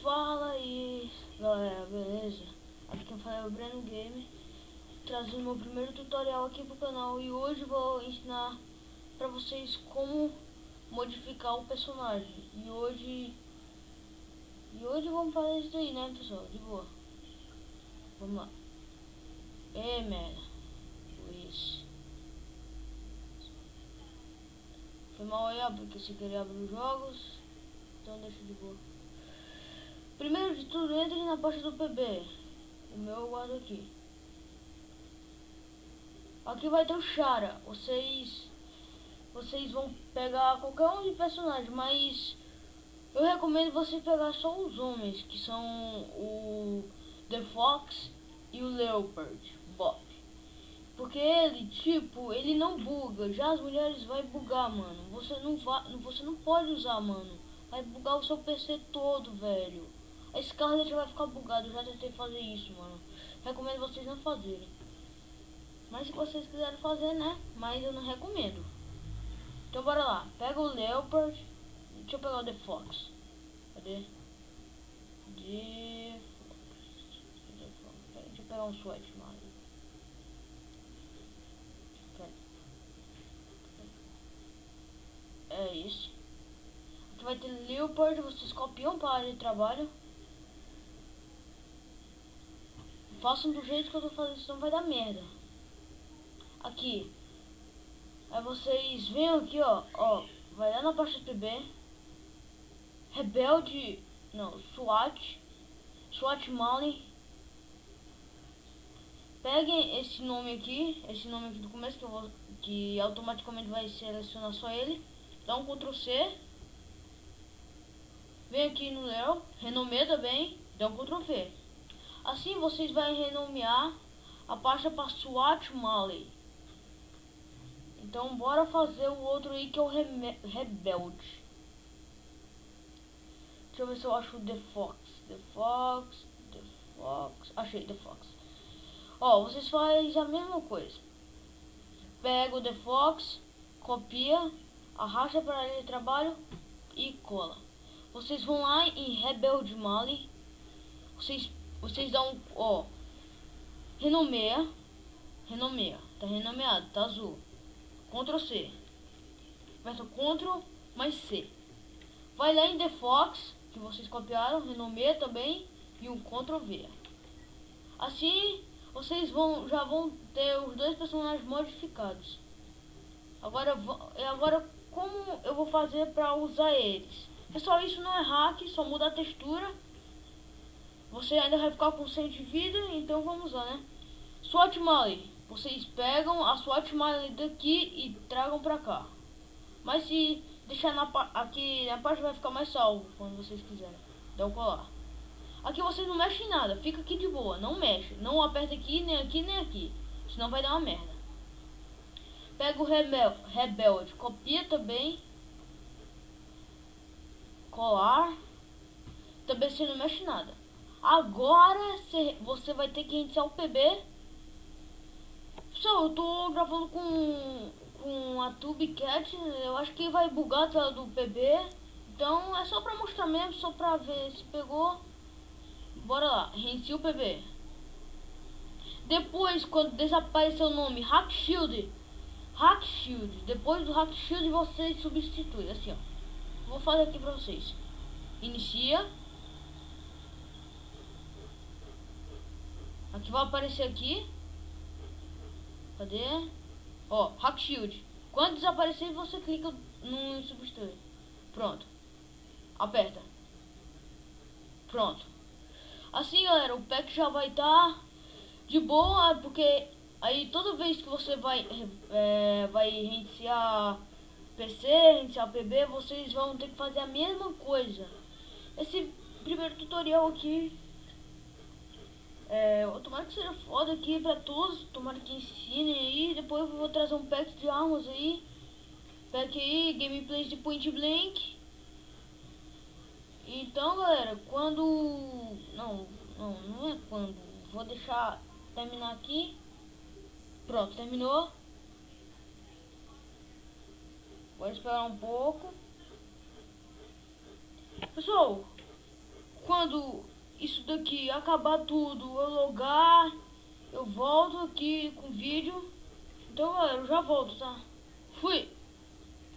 Fala aí galera, beleza? Aqui quem fala é o Breno Game, trazendo meu primeiro tutorial aqui pro canal. E hoje vou ensinar pra vocês como modificar o personagem. E hoje vamos fazer isso aí, né pessoal? De boa. Vamos lá. Merda. Isso. Foi mal aí, porque você queria abrir os jogos. Então deixa de boa. Primeiro de tudo, entre na pasta do PB. O meu eu guardo aqui. Aqui vai ter o Chara. Vocês vão pegar qualquer um de personagem, mas eu recomendo você pegar só os homens, que são o The Fox e o Leopard Bob. Porque ele não buga. Já as mulheres vai bugar, mano. Você não pode usar, mano. Vai bugar o seu PC todo, velho. A Scarlet vai ficar bugado. Eu já tentei fazer isso, mano. Recomendo vocês não fazerem. Mas se vocês quiserem fazer, né? Mas eu não recomendo. Então bora lá. Pega o Leopard. Deixa eu pegar o The Fox. Cadê? The Fox. Deixa eu pegar um sweat, mano. É isso. Aqui vai ter Leopard. Vocês copiam para a área de trabalho. Façam do jeito que eu tô fazendo, senão vai dar merda. Aqui. Aí vocês vêm aqui, ó. Vai lá na pasta PB. Rebelde. Não, SWAT. SWAT Mali. Peguem esse nome aqui do começo que automaticamente vai selecionar só ele. Dá um Ctrl C. Vem aqui no Leo, renomeia também, dá um Ctrl V. Assim vocês vão renomear a pasta para SWAT Mali. Então bora fazer o outro aí que é o Rebelde. Deixa eu ver se eu acho o The Fox. The Fox. Achei The Fox. Ó, vocês fazem a mesma coisa. Pega o The Fox, copia, arrasta para a área de trabalho e cola. Vocês vão lá em Rebelde Mali. Vocês dão, ó, renomeia. Tá renomeado, tá azul. Ctrl C. Aperta Ctrl mais C. Vai lá em The Fox, que vocês copiaram, renomeia também e um Ctrl V. Assim, vocês já vão ter os dois personagens modificados. Agora como eu vou fazer para usar eles? Pessoal, isso não é hack, só muda a textura. Você ainda vai ficar com 100 de vida, então vamos lá, né? SWAT Mali. Vocês pegam a SWAT Mali daqui e tragam pra cá. Mas se deixar aqui na parte vai ficar mais salvo quando vocês quiserem. Dá um colar. Aqui vocês não mexem em nada, fica aqui de boa, não mexe. Não aperta aqui, nem aqui, nem aqui. Senão vai dar uma merda. Pega o Rebelde, copia também. Colar. Também você não mexe em nada. Agora você vai ter que reiniciar o PB. Pessoal, eu tô gravando com a TubeCat. Eu acho que vai bugar a tela do PB. Então é só pra mostrar mesmo, só pra ver se pegou. Bora lá, reinicia o PB. Depois, quando desaparecer o nome Hack Shield, depois do Hack Shield você substitui, assim ó. Vou fazer aqui pra vocês. Inicia. Aqui vai aparecer aqui. Cadê? Ó, Hack Shield. Quando desaparecer, você clica no substituir. Pronto. Aperta. Pronto. Assim, galera, o pack já vai estar de boa, porque aí toda vez que você vai reiniciar PC, reiniciar PB, vocês vão ter que fazer a mesma coisa. Esse primeiro tutorial aqui, tomara que seja foda aqui pra todos, tomara que ensinem aí. Depois eu vou trazer um pack de armas aí, pack aí, gameplays de Point Blank. Então galera, não é quando, vou deixar terminar aqui. Pronto, terminou. Vou esperar um pouco. Pessoal, quando isso daqui acabar tudo, eu logar, eu volto aqui com o vídeo. Então, galera, eu já volto, tá? Fui!